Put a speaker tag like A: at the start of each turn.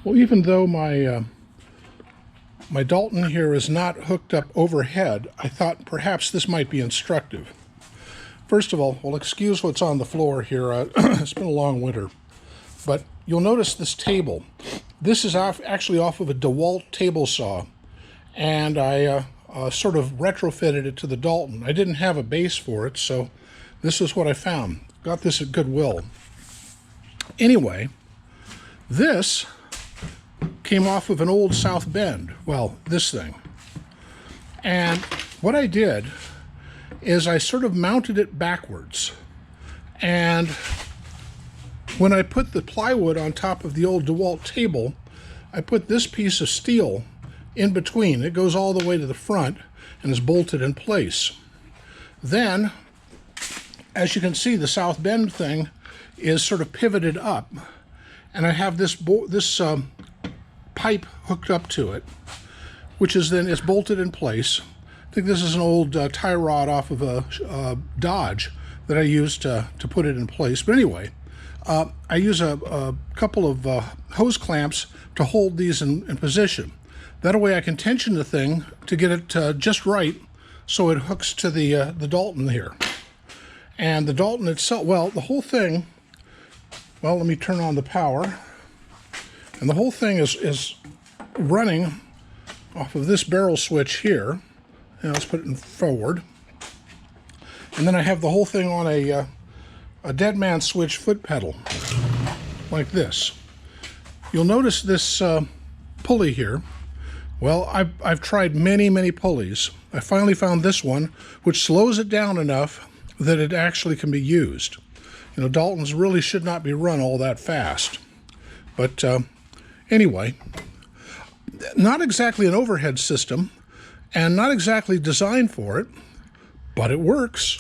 A: Well, even though my Dalton here is not hooked up overhead, I thought perhaps this might be instructive. First of all, well, excuse what's on the floor here. It's been a long winter. But you'll notice this table. This is actually off of a DeWalt table saw, and I sort of retrofitted it to the Dalton. I didn't have a base for it, so this is what I found. Got this at Goodwill. Anyway, this came off of an old Southbend. Well, this thing. And what I did is I sort of mounted it backwards. And when I put the plywood on top of the old DeWalt table, I put this piece of steel in between. It goes all the way to the front and is bolted in place. Then, as you can see, the Southbend thing is sort of pivoted up, and I have this pipe hooked up to it, which is then bolted in place. I think this is an old tie rod off of a Dodge that I used to put it in place. But anyway, I use a couple of hose clamps to hold these in position. That way I can tension the thing to get it just right so it hooks to the Dalton here. And the Dalton itself, well, the whole thing, well, let me turn on the power. And the whole thing is running off of this barrel switch here. And let's put it in forward. And then I have the whole thing on a dead man switch foot pedal, like this. You'll notice this pulley here. Well, I've tried many pulleys. I finally found this one, which slows it down enough that it actually can be used. You know, Daltons really should not be run all that fast. But anyway, not exactly an overhead system, and not exactly designed for it, but it works.